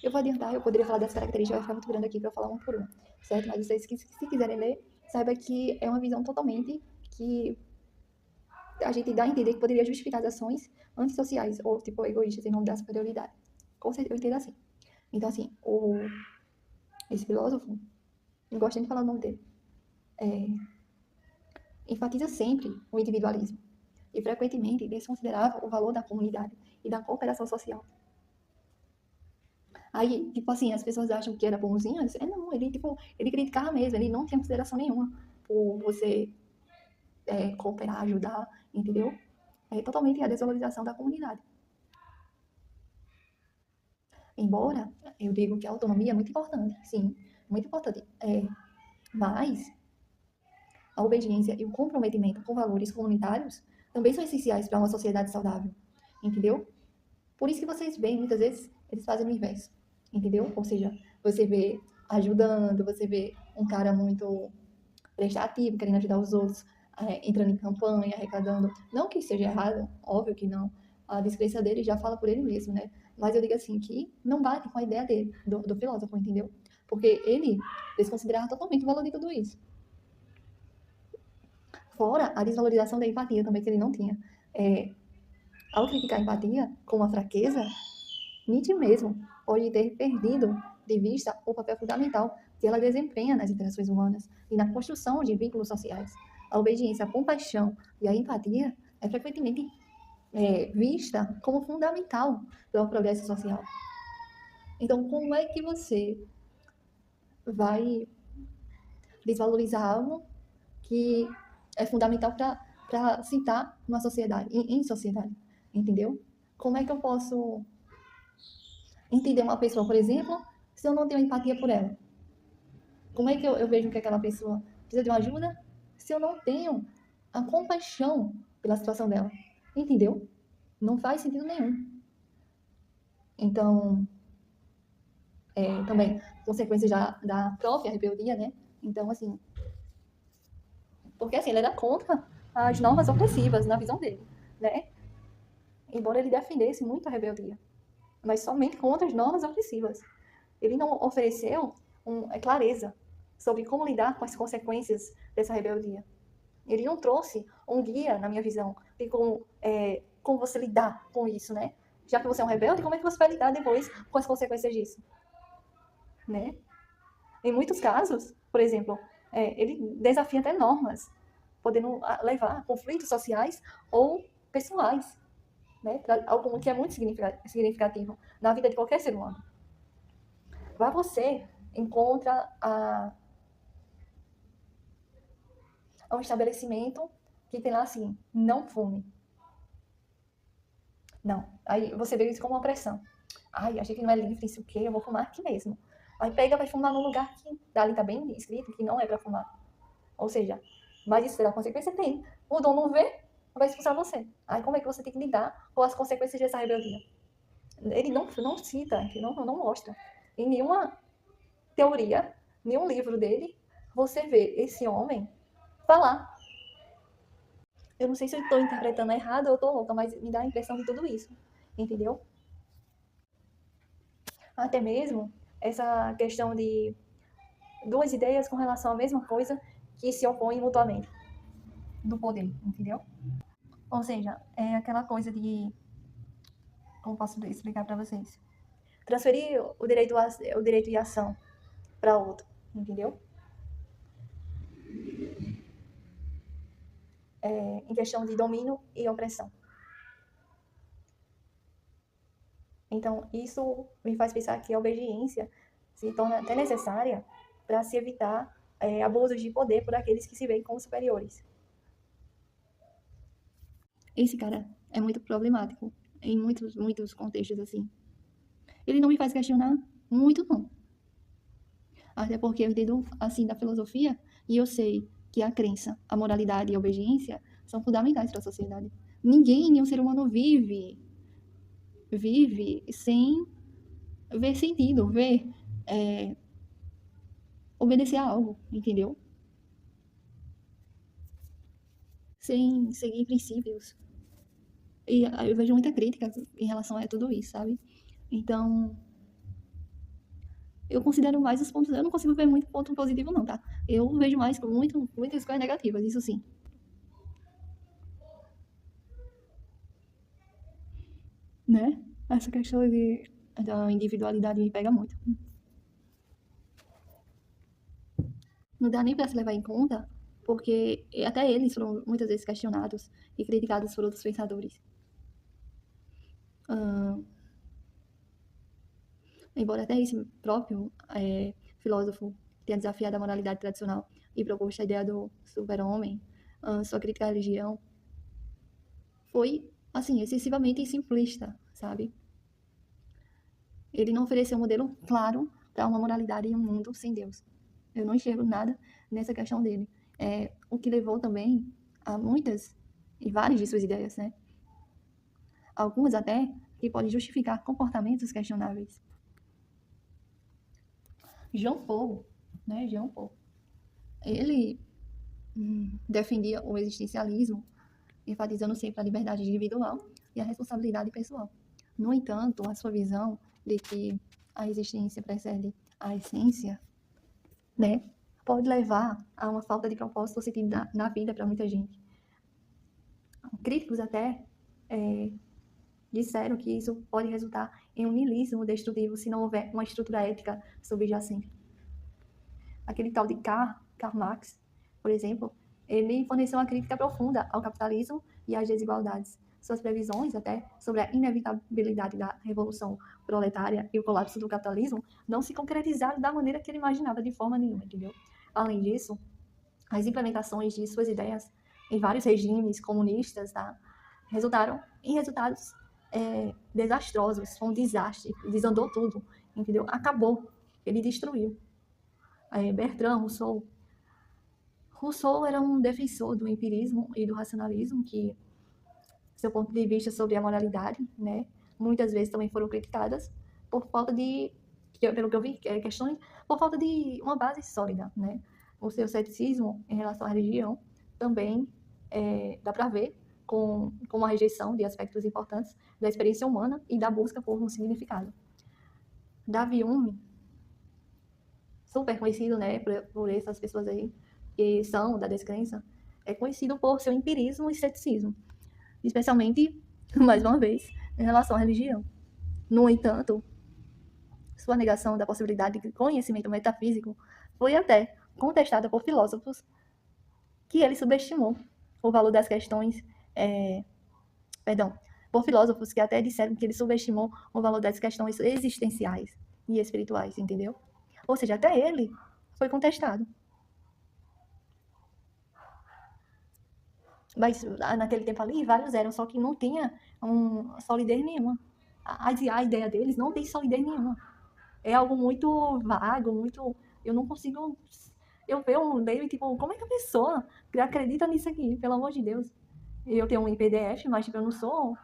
Eu vou adiantar, eu poderia falar das características, vai ficar muito grande aqui para eu falar uma por uma, certo? Mas vocês, se quiserem ler, saiba que é uma visão totalmente que a gente dá a entender que poderia justificar as ações antissociais ou, tipo, egoístas em nome da superioridade. Com certeza, eu entendo assim. Então, assim, esse filósofo, não gosto nem de falar o nome dele, enfatiza sempre o individualismo e, frequentemente, desconsiderava o valor da comunidade e da cooperação social. Aí, tipo assim, as pessoas acham que era bonzinho, não, ele criticava mesmo, ele não tinha consideração nenhuma por você cooperar, ajudar, entendeu? É totalmente a desvalorização da comunidade. Embora eu digo que a autonomia é muito importante, sim, muito importante, mas a obediência e o comprometimento com valores comunitários também são essenciais para uma sociedade saudável, entendeu? Por isso que vocês veem, muitas vezes, eles fazem o inverso, entendeu? Ou seja, você vê ajudando, você vê um cara muito prestativo, querendo ajudar os outros, entrando em campanha, arrecadando. Não que seja errado, óbvio que não. A descrença dele já fala por ele mesmo, né? Mas eu digo assim, que não bate com a ideia dele, do filósofo, entendeu? Porque ele desconsiderava totalmente o valor de tudo isso. Fora a desvalorização da empatia também, que ele não tinha. Ao criticar a empatia como uma fraqueza, Nietzsche mesmo pode ter perdido de vista o papel fundamental que ela desempenha nas interações humanas e na construção de vínculos sociais. A obediência, a compaixão e a empatia é frequentemente vista como fundamental para o progresso social. Então, como é que você vai desvalorizar algo que é fundamental para citar uma sociedade, em sociedade, entendeu? Como é que eu posso entender uma pessoa, por exemplo, se eu não tenho empatia por ela? Como é que eu vejo que aquela pessoa precisa de uma ajuda se eu não tenho a compaixão pela situação dela? Entendeu? Não faz sentido nenhum. Então, também, consequências da própria rebeldia, né? Então, assim, porque assim, ele era contra as normas opressivas na visão dele, né? Embora ele defendesse muito a rebeldia, mas somente contra as normas opressivas. Ele não ofereceu clareza sobre como lidar com as consequências dessa rebeldia. Ele não trouxe um guia, na minha visão, de como você lidar com isso, né? Já que você é um rebelde, como é que você vai lidar depois com as consequências disso? Né? Em muitos casos, por exemplo, ele desafia até normas, podendo levar a conflitos sociais ou pessoais, né? Algo que é muito significativo na vida de qualquer ser humano. Lá você encontra um estabelecimento que tem lá assim, não fume. Não. Aí você vê isso como uma pressão. Ai, achei que não é livre, isso o quê? Eu vou fumar aqui mesmo. Aí pega, vai fumar num lugar que ali tá bem escrito que não é pra fumar. Ou seja, mas isso terá consequência? Tem. O dono não vê, vai expulsar você. Aí como é que você tem que lidar com as consequências dessa rebeldia? Ele não cita, ele não mostra. Em nenhuma teoria, nenhum livro dele, você vê esse homem falar. Eu não sei se eu estou interpretando errado ou eu estou louca, mas me dá a impressão de tudo isso. Entendeu? Até mesmo essa questão de duas ideias com relação à mesma coisa que se opõem mutuamente do poder, entendeu? Ou seja, é aquela coisa de, como posso explicar para vocês? Transferir o direito de ação para outro, entendeu? Em questão de domínio e opressão. Então, isso me faz pensar que a obediência se torna até necessária para se evitar abusos de poder por aqueles que se veem como superiores. Esse cara é muito problemático em muitos contextos, assim. Ele não me faz questionar muito, não. Até porque eu entendo, assim, da filosofia e eu sei que a crença, a moralidade e a obediência são fundamentais para a sociedade. Ninguém, nenhum ser humano vive sem ver sentido, obedecer a algo, entendeu? Sem seguir princípios. E eu vejo muita crítica em relação a tudo isso, sabe? Então, eu considero mais os pontos. Eu não consigo ver muito ponto positivo, não, tá? Eu vejo mais com muitas coisas negativas, isso sim. Né? Essa questão da individualidade me pega muito. Não dá nem para se levar em conta, porque até eles foram muitas vezes questionados e criticados por outros pensadores. Embora até esse próprio filósofo tenha desafiado a moralidade tradicional e proposto a ideia do super-homem, sua crítica à religião foi, assim, excessivamente simplista, sabe? Ele não ofereceu um modelo claro para uma moralidade em um mundo sem Deus. Eu não enxergo nada nessa questão dele. O que levou também a muitas e várias de suas ideias, né? Algumas até que podem justificar comportamentos questionáveis. Jean Paul, né? Jean Paul. Ele defendia o existencialismo, enfatizando sempre a liberdade individual e a responsabilidade pessoal. No entanto, a sua visão de que a existência precede a essência, né, pode levar a uma falta de propósito ou sentido na vida para muita gente. Críticos até disseram que isso pode resultar em um niilismo destrutivo se não houver uma estrutura ética subjacente. Aquele tal de Karl Marx, por exemplo, ele forneceu uma crítica profunda ao capitalismo e às desigualdades. Suas previsões até sobre a inevitabilidade da revolução proletária e o colapso do capitalismo não se concretizaram da maneira que ele imaginava de forma nenhuma, entendeu? Além disso, as implementações de suas ideias em vários regimes comunistas, tá, resultaram em resultados desastrosos, foi um desastre, desandou tudo, entendeu? Acabou, ele destruiu. Bertrand Rousseau. Rousseau era um defensor do empirismo e do racionalismo, que seu ponto de vista sobre a moralidade, né, muitas vezes também foram criticadas por falta de, pelo que eu vi, questões, por falta de uma base sólida, né. O seu ceticismo em relação à religião também dá para ver com uma rejeição de aspectos importantes da experiência humana e da busca por um significado. Davi Hume, super conhecido, né, por essas pessoas aí que são da descrença, é conhecido por seu empirismo e ceticismo, especialmente, mais uma vez, em relação à religião. No entanto, sua negação da possibilidade de conhecimento metafísico foi até contestada por filósofos que ele subestimou o valor das questões, por filósofos que até disseram que ele subestimou o valor das questões existenciais e espirituais, entendeu? Ou seja, até ele foi contestado. Mas naquele tempo ali, vários eram, só que não tinha solidez nenhuma. A ideia deles não tem solidez nenhuma. É algo muito vago, muito... Eu não consigo... Eu leio e, tipo, como é que a pessoa acredita nisso aqui? Pelo amor de Deus. Eu tenho um PDF, mas, tipo, eu não sou...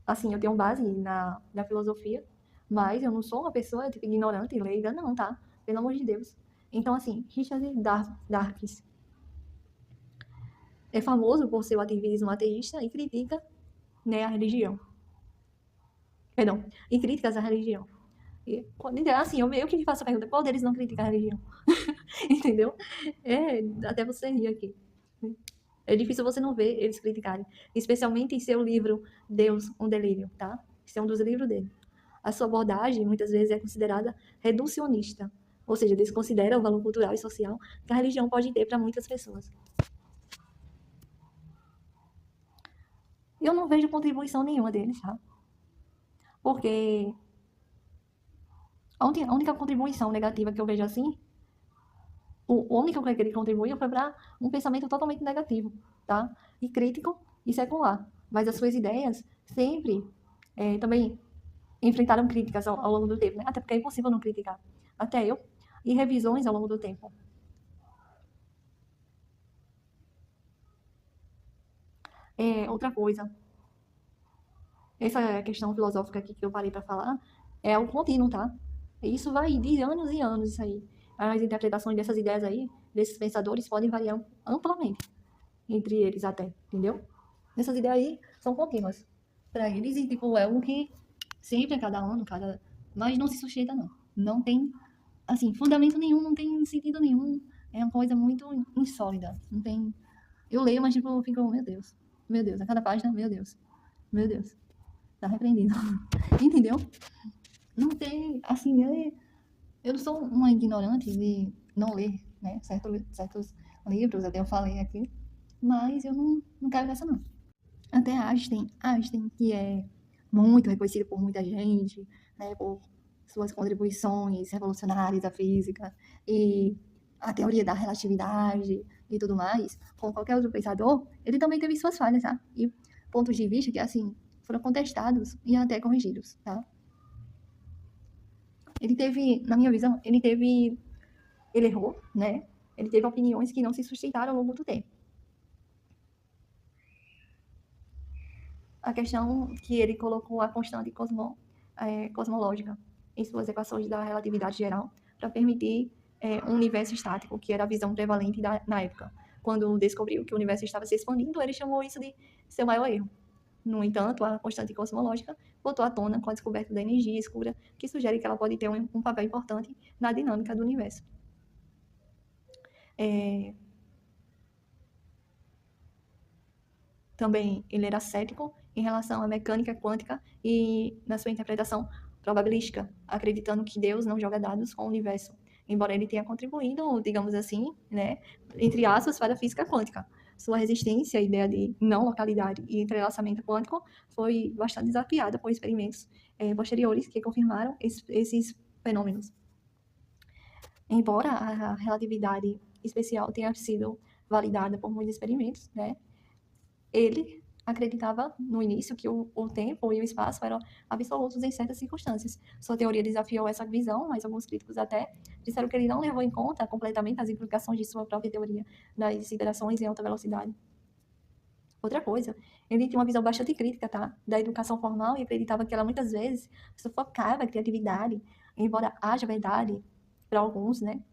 Assim, eu tenho base na filosofia, mas eu não sou uma pessoa, tipo, ignorante e leiga, não, tá? Pelo amor de Deus. Então, assim, Richard Dawkins é famoso por seu ativismo ateísta e critica, né, a religião. Perdão, e críticas à religião. E, assim, eu meio que faço a pergunta, qual deles não critica a religião? Entendeu? Até você rir aqui. É difícil você não ver eles criticarem, especialmente em seu livro Deus, um Delírio, tá? Esse é um dos livros dele. A sua abordagem, muitas vezes, é considerada reducionista, ou seja, desconsidera o valor cultural e social que a religião pode ter para muitas pessoas. Eu não vejo contribuição nenhuma deles, tá? Porque a única contribuição negativa que eu vejo assim, o único que ele contribuiu foi para um pensamento totalmente negativo, tá? E crítico e secular. Mas as suas ideias sempre também enfrentaram críticas ao longo do tempo, né? Até porque é impossível não criticar. Até eu. E revisões ao longo do tempo. Outra coisa, essa questão filosófica aqui que eu parei para falar é algo contínuo, tá? Isso vai de anos e anos, isso aí. As interpretações dessas ideias aí, desses pensadores, podem variar amplamente entre eles até, entendeu? Essas ideias aí são contínuas para eles e, tipo, é algo que sempre, a cada ano, mas não se sustenta, não. Não tem, assim, fundamento nenhum, não tem sentido nenhum. É uma coisa muito insólida. Não tem... Eu leio, mas, tipo, eu fico, meu Deus, a cada página, meu Deus, tá repreendido. Entendeu? Não tem, assim, eu não sou uma ignorante de não ler, né, certos livros, até eu falei aqui, mas eu não quero nessa, não. Até Einstein, que é muito reconhecido por muita gente, né, por suas contribuições revolucionárias à física e a teoria da relatividade e tudo mais, como qualquer outro pensador, ele também teve suas falhas, tá? E pontos de vista que, assim, foram contestados e até corrigidos, tá? Ele teve, na minha visão, ele errou, né? Ele teve opiniões que não se sustentaram ao longo do tempo. A questão que ele colocou a constante cosmológica em suas equações da relatividade geral para permitir um universo estático, que era a visão prevalente na época. Quando descobriu que o universo estava se expandindo, ele chamou isso de seu maior erro. No entanto, a constante cosmológica botou à tona com a descoberta da energia escura, que sugere que ela pode ter um papel importante na dinâmica do universo. Também ele era cético em relação à mecânica quântica e na sua interpretação probabilística, acreditando que Deus não joga dados com o universo, embora ele tenha contribuído, digamos assim, né, entre aspas, para a física quântica. Sua resistência à ideia de não localidade e entrelaçamento quântico foi bastante desafiada por experimentos posteriores que confirmaram esses fenômenos. Embora a relatividade especial tenha sido validada por muitos experimentos, né, ele acreditava no início que o tempo e o espaço eram absolutos em certas circunstâncias. Sua teoria desafiou essa visão, mas alguns críticos até disseram que ele não levou em conta completamente as implicações de sua própria teoria das interações em alta velocidade. Outra coisa, ele tinha uma visão bastante crítica, tá, da educação formal e acreditava que ela muitas vezes sufocava a criatividade, embora haja verdade para alguns, né?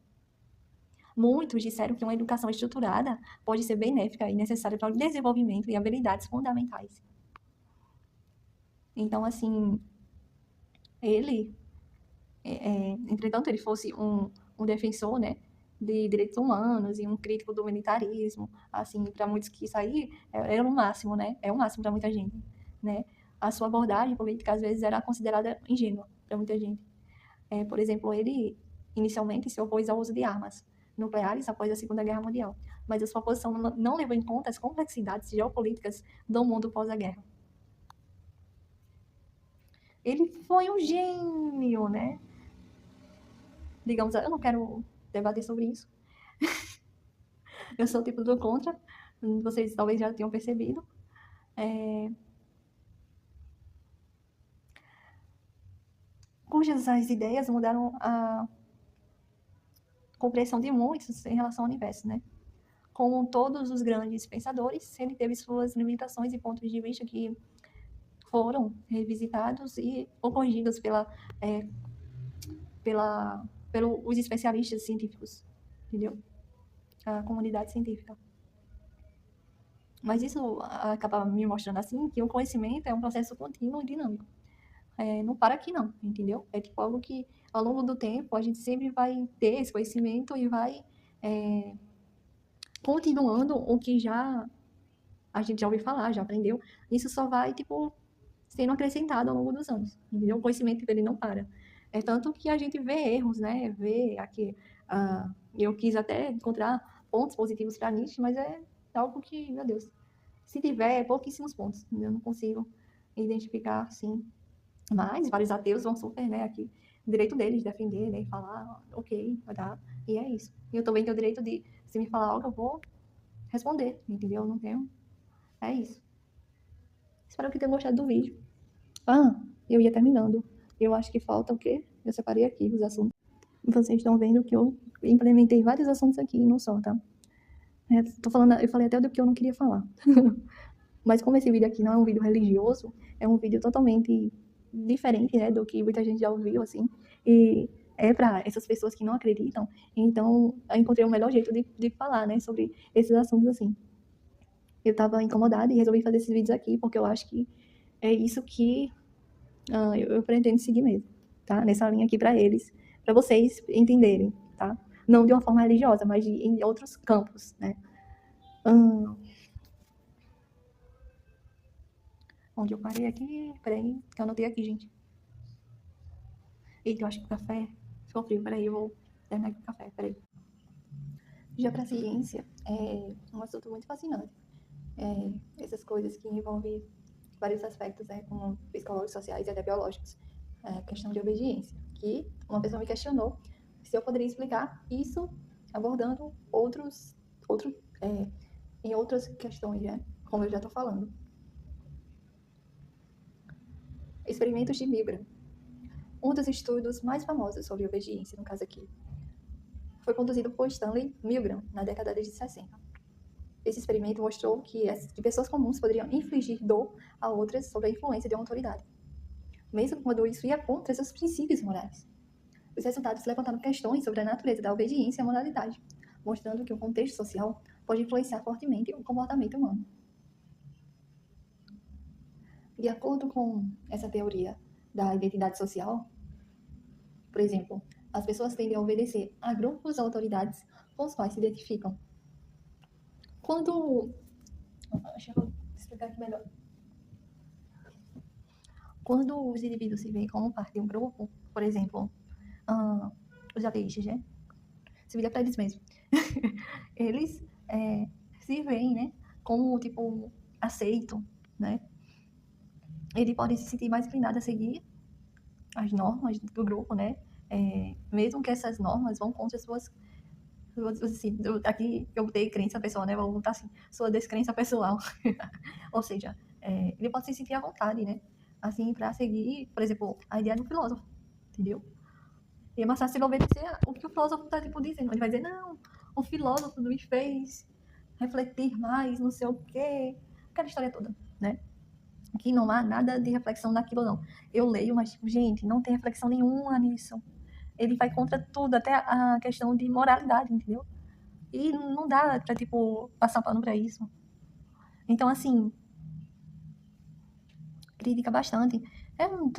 Muitos disseram que uma educação estruturada pode ser benéfica e necessária para o desenvolvimento de habilidades fundamentais. Então, assim, ele, entretanto, ele fosse um defensor, né, de direitos humanos e um crítico do militarismo, assim, para muitos que isso aí era o máximo, né? É o máximo para muita gente, né? A sua abordagem política às vezes era considerada ingênua para muita gente. Por exemplo, ele inicialmente se opôs ao uso de armas nucleares após a Segunda Guerra Mundial, mas a sua posição não levou em conta as complexidades geopolíticas do mundo pós a guerra. Ele foi um gênio, né? Digamos, eu não quero debater sobre isso. Eu sou o tipo do contra, vocês talvez já tenham percebido. Cujas as ideias mudaram a compreensão de muitos em relação ao universo, né? Como todos os grandes pensadores, ele teve suas limitações e pontos de vista que foram revisitados e corrigidos pelos especialistas científicos, entendeu? A comunidade científica. Mas isso acaba me mostrando assim que o conhecimento é um processo contínuo e dinâmico. Não para aqui não, entendeu? É tipo algo que ao longo do tempo a gente sempre vai ter esse conhecimento e vai continuando o que a gente já ouviu falar, já aprendeu. Isso só vai, tipo, sendo acrescentado ao longo dos anos, entendeu? O conhecimento dele não para. É tanto que a gente vê erros, né? Vê aqui, eu quis até encontrar pontos positivos para Nietzsche, mas é algo que, meu Deus, se tiver, pouquíssimos pontos, eu não consigo identificar, assim. Mas vários ateus vão super, né, aqui, o direito deles de defender, né, e falar, ok, vai dar, e é isso. E eu também tenho o direito de, se me falar algo, eu vou responder, entendeu? Eu não tenho, é isso. Espero que tenham gostado do vídeo. Eu ia terminando. Eu acho que falta o quê? Eu separei aqui os assuntos. Vocês estão vendo que eu implementei vários assuntos aqui, não só, tá? Eu falei até do que eu não queria falar. Mas como esse vídeo aqui não é um vídeo religioso, é um vídeo totalmente diferente, né, do que muita gente já ouviu, assim. E é para essas pessoas que não acreditam. Então, eu encontrei o melhor jeito de falar, né, sobre esses assuntos, assim. Eu estava incomodada e resolvi fazer esses vídeos aqui, porque eu acho que é isso que eu pretendo seguir mesmo, tá? Nessa linha aqui para eles, para vocês entenderem, tá? Não de uma forma religiosa, mas em outros campos, né? Onde eu parei aqui? Peraí, que eu anotei aqui, gente. Eita, eu acho que o café ficou frio. Peraí, eu vou terminar aqui o café, peraí. Já para a ciência, é um assunto muito fascinante. Essas coisas que envolvem vários aspectos, né, como psicológicos, sociais e até biológicos. Questão de obediência, que uma pessoa me questionou se eu poderia explicar isso abordando em outras questões, né, como eu já estou falando. Experimentos de Milgram. Um dos estudos mais famosos sobre obediência, no caso aqui, foi conduzido por Stanley Milgram na década de 60. Esse experimento mostrou que pessoas comuns poderiam infligir dor a outras sob a influência de uma autoridade, mesmo quando isso ia contra seus princípios morais. Os resultados levantaram questões sobre a natureza da obediência e a moralidade, mostrando que o contexto social pode influenciar fortemente o comportamento humano. De acordo com essa teoria da identidade social, por exemplo, as pessoas tendem a obedecer a grupos ou autoridades com os quais se identificam. Deixa eu explicar aqui melhor. Quando os indivíduos se veem como parte de um grupo, por exemplo, os ateístas, né? Esse vídeo é para eles mesmo. Eles se veem, né, como, tipo, aceito, né? Eles podem se sentir mais inclinados a seguir as normas do grupo, né? Mesmo que essas normas vão contra suas Assim, aqui eu botei crença pessoal, né? Vou botar assim, sua descrença pessoal. Ou seja, ele pode se sentir à vontade, né? Assim, para seguir, por exemplo, a ideia do filósofo, entendeu? E é mais fácil ele obedecer o que o filósofo está, tipo, dizendo. Ele vai dizer, não, o filósofo me fez refletir mais, não sei o quê. Aquela história toda, né? Que não há nada de reflexão naquilo, não. Eu leio, mas, tipo, gente, não tem reflexão nenhuma nisso. Ele vai contra tudo, até a questão de moralidade, entendeu? E não dá pra, tipo, passar pano pra isso. Então, assim, critica bastante.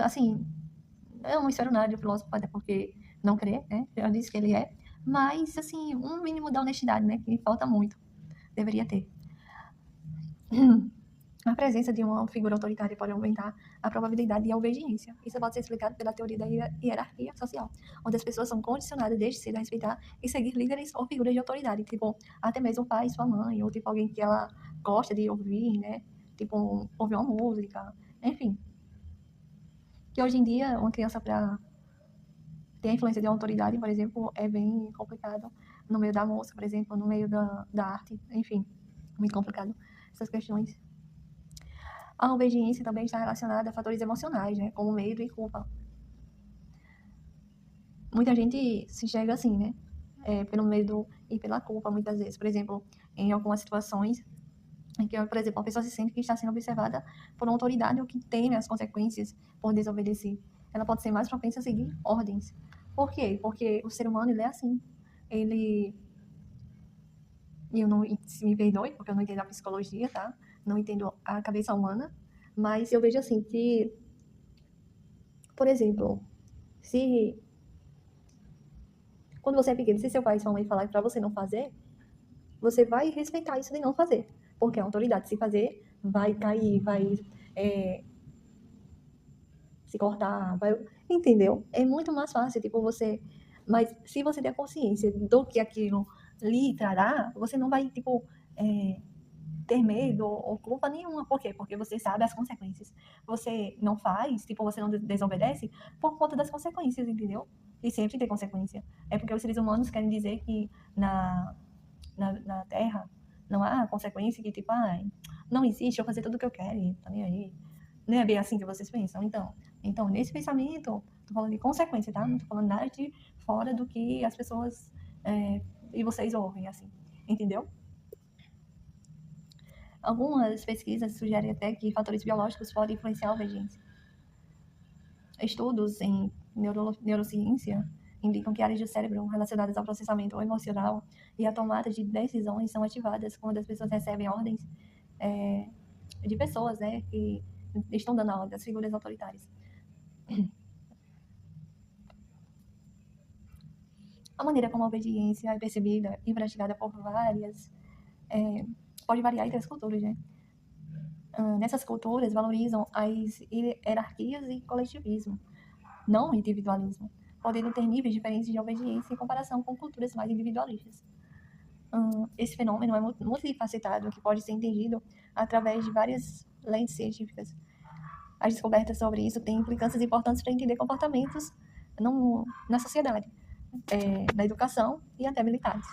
Assim, eu não espero nada de um filósofo, até porque não crê, né? Já disse que ele é. Mas, assim, um mínimo da honestidade, né? Que falta muito. Deveria ter. A presença de uma figura autoritária pode aumentar a probabilidade de obediência. Isso pode ser explicado pela teoria da hierarquia social, onde as pessoas são condicionadas desde cedo a respeitar e seguir líderes ou figuras de autoridade, tipo, até mesmo o pai, sua mãe, ou tipo alguém que ela gosta de ouvir, né? Tipo, ouvir uma música, enfim. Que hoje em dia, uma criança para ter a influência de uma autoridade, por exemplo, é bem complicado no meio da música, por exemplo, no meio da arte, enfim, muito complicado essas questões. A obediência também está relacionada a fatores emocionais, né? Como medo e culpa. Muita gente se enxerga assim, né? Pelo medo e pela culpa, muitas vezes. Por exemplo, em algumas situações em que, por exemplo, a pessoa se sente que está sendo observada por uma autoridade ou que teme as consequências por desobedecer. Ela pode ser mais propensa a seguir ordens. Por quê? Porque o ser humano, ele é assim. Ele... Eu não... Se me perdoe, porque eu não entendo a psicologia, tá? Não entendo a cabeça humana. Mas eu vejo assim que, por exemplo, se quando você é pequeno, se seu pai e sua mãe falarem para você não fazer, você vai respeitar isso de não fazer. Porque a autoridade, se fazer, vai cair, vai se cortar, vai... Entendeu? É muito mais fácil, tipo, você... Mas se você der consciência do que aquilo lhe trará, você não vai, tipo, ter medo ou culpa nenhuma. Por quê? Porque você sabe as consequências. Você não faz, tipo, você não desobedece por conta das consequências, entendeu? E sempre tem consequência. É porque os seres humanos querem dizer que na Terra não há consequência, que tipo, não existe, eu vou fazer tudo o que eu quero, e tá nem aí. Não é bem assim que vocês pensam. Então nesse pensamento, tô falando de consequência, tá? Não tô falando nada de fora do que as pessoas e vocês ouvem, assim. Entendeu? Algumas pesquisas sugerem até que fatores biológicos podem influenciar a obediência. Estudos em neurociência indicam que áreas do cérebro relacionadas ao processamento emocional e à tomada de decisões são ativadas quando as pessoas recebem ordens de pessoas, né, que estão dando a ordem, das figuras autoritárias. A maneira como a obediência é percebida e praticada por várias pode variar entre as culturas, né? Nessas culturas valorizam as hierarquias e coletivismo, não individualismo, podendo ter níveis diferentes de obediência em comparação com culturas mais individualistas. Esse fenômeno é multifacetado, que pode ser entendido através de várias lentes científicas. As descobertas sobre isso têm implicâncias importantes para entender comportamentos na sociedade, na educação e até militares.